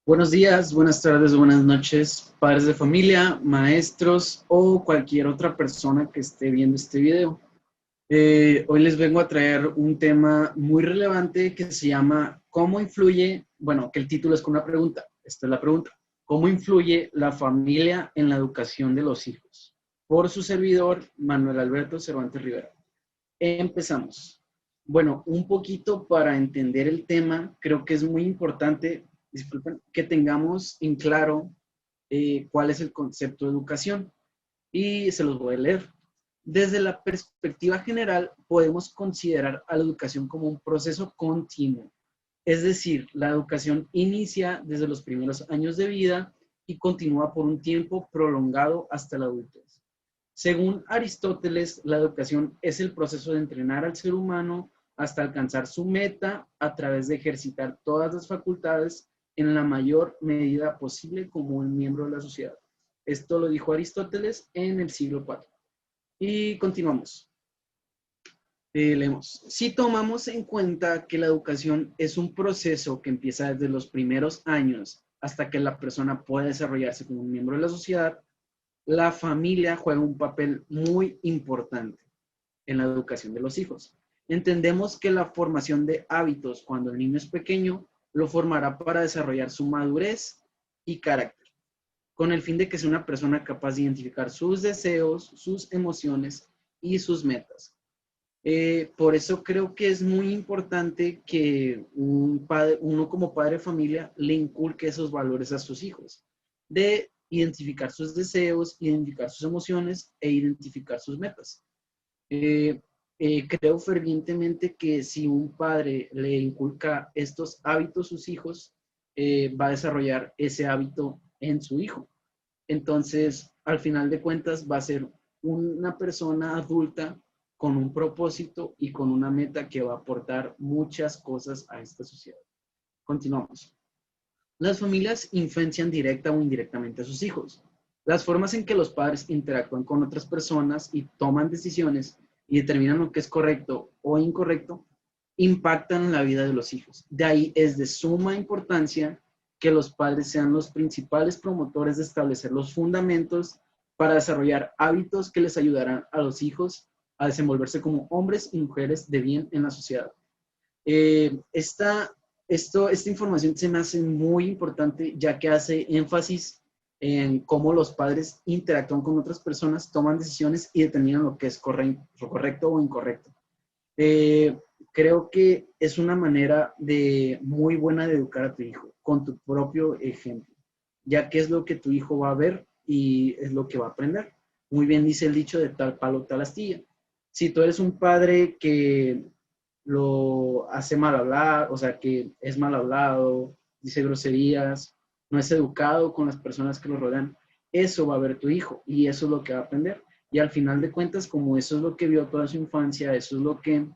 Buenos días, buenas tardes, buenas noches, padres de familia, maestros o cualquier otra persona que esté viendo este video. Hoy les vengo a traer un tema muy relevante que se llama ¿cómo influye? Bueno, que el título es con una pregunta. Esta es la pregunta. ¿Cómo influye la familia en la educación de los hijos? Por su servidor, Manuel Alberto Cervantes Rivera. Empezamos. Bueno, un poquito para entender el tema, creo que es muy importante, disculpen, que tengamos en claro cuál es el concepto de educación. Y se los voy a leer. Desde la perspectiva general, podemos considerar a la educación como un proceso continuo. Es decir, la educación inicia desde los primeros años de vida y continúa por un tiempo prolongado hasta la adultez. Según Aristóteles, la educación es el proceso de entrenar al ser humano hasta alcanzar su meta a través de ejercitar todas las facultades en la mayor medida posible como un miembro de la sociedad. Esto lo dijo Aristóteles en el siglo IV. Y continuamos. Leemos. Si tomamos en cuenta que la educación es un proceso que empieza desde los primeros años hasta que la persona pueda desarrollarse como un miembro de la sociedad, la familia juega un papel muy importante en la educación de los hijos. Entendemos que la formación de hábitos cuando el niño es pequeño lo formará para desarrollar su madurez y carácter, con el fin de que sea una persona capaz de identificar sus deseos, sus emociones y sus metas. Por eso creo que es muy importante que uno como padre de familia le inculque esos valores a sus hijos, de identificar sus deseos, identificar sus emociones e identificar sus metas. Eh, Creo fervientemente que si un padre le inculca estos hábitos a sus hijos, va a desarrollar ese hábito en su hijo. Entonces, al final de cuentas, va a ser una persona adulta con un propósito y con una meta que va a aportar muchas cosas a esta sociedad. Continuamos. Las familias influencian directa o indirectamente a sus hijos. Las formas en que los padres interactúan con otras personas y toman decisiones y determinan lo que es correcto o incorrecto impactan la vida de los hijos. De ahí es de suma importancia que los padres sean los principales promotores de establecer los fundamentos para desarrollar hábitos que les ayudarán a los hijos a desenvolverse como hombres y mujeres de bien en la sociedad. Esta información se me hace muy importante ya que hace énfasis en cómo los padres interactúan con otras personas, toman decisiones y determinan lo que es correcto o incorrecto. Eh, Creo que es una manera muy buena de educar a tu hijo, con tu propio ejemplo, ya que es lo que tu hijo va a ver y es lo que va a aprender. Muy bien dice el dicho de tal palo, tal astilla. Si tú eres un padre que lo hace mal hablar, o sea, que es mal hablado, dice groserías, no es educado con las personas que lo rodean, eso va a ver tu hijo y eso es lo que va a aprender. Y al final de cuentas, como eso es lo que vio toda su infancia, eso es lo que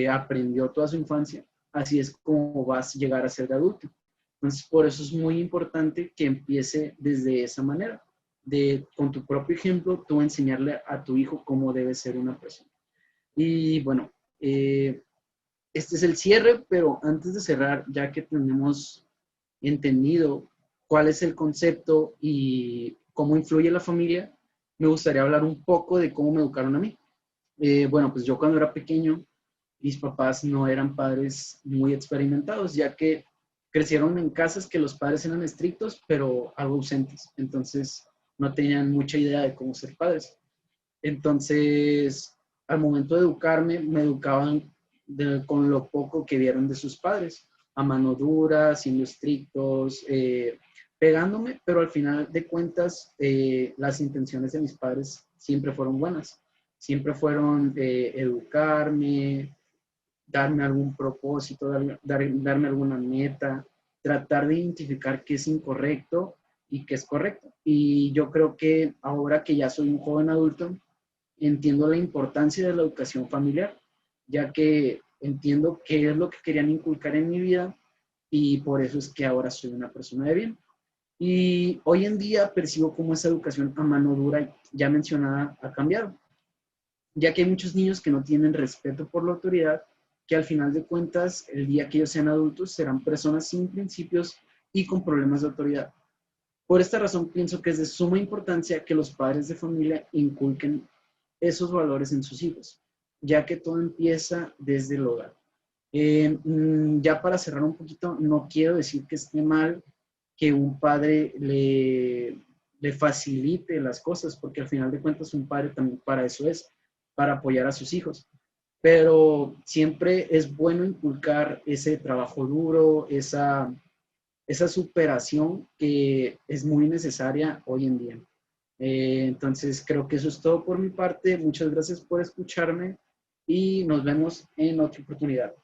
aprendió toda su infancia, así es como vas a llegar a ser de adulto. Entonces, por eso es muy importante que empiece desde esa manera, de con tu propio ejemplo, tú enseñarle a tu hijo cómo debe ser una persona. Y bueno, este es el cierre, pero antes de cerrar, ya que tenemos entendido cuál es el concepto y cómo influye la familia, me gustaría hablar un poco de cómo me educaron a mí. Bueno, pues yo cuando era pequeño, mis papás no eran padres muy experimentados, ya que crecieron en casas que los padres eran estrictos, pero algo ausentes. Entonces, no tenían mucha idea de cómo ser padres. Entonces, al momento de educarme, me educaban con lo poco que vieron de sus padres, a mano dura, siendo estrictos, pegándome, pero al final de cuentas, las intenciones de mis padres siempre fueron buenas. Siempre fueron educarme, darme algún propósito, darme alguna meta, tratar de identificar qué es incorrecto y qué es correcto. Y yo creo que ahora que ya soy un joven adulto, entiendo la importancia de la educación familiar, ya que entiendo qué es lo que querían inculcar en mi vida y por eso es que ahora soy una persona de bien. Y hoy en día percibo cómo esa educación a mano dura, ya mencionada, ha cambiado, ya que hay muchos niños que no tienen respeto por la autoridad, que al final de cuentas, el día que ellos sean adultos, serán personas sin principios y con problemas de autoridad. Por esta razón, pienso que es de suma importancia que los padres de familia inculquen esos valores en sus hijos, ya que todo empieza desde el hogar. Ya para cerrar un poquito, no quiero decir que esté mal que un padre le facilite las cosas, porque al final de cuentas un padre también para eso es, para apoyar a sus hijos. Pero siempre es bueno inculcar ese trabajo duro, esa superación que es muy necesaria hoy en día. Entonces, creo que eso es todo por mi parte. Muchas gracias por escucharme y nos vemos en otra oportunidad.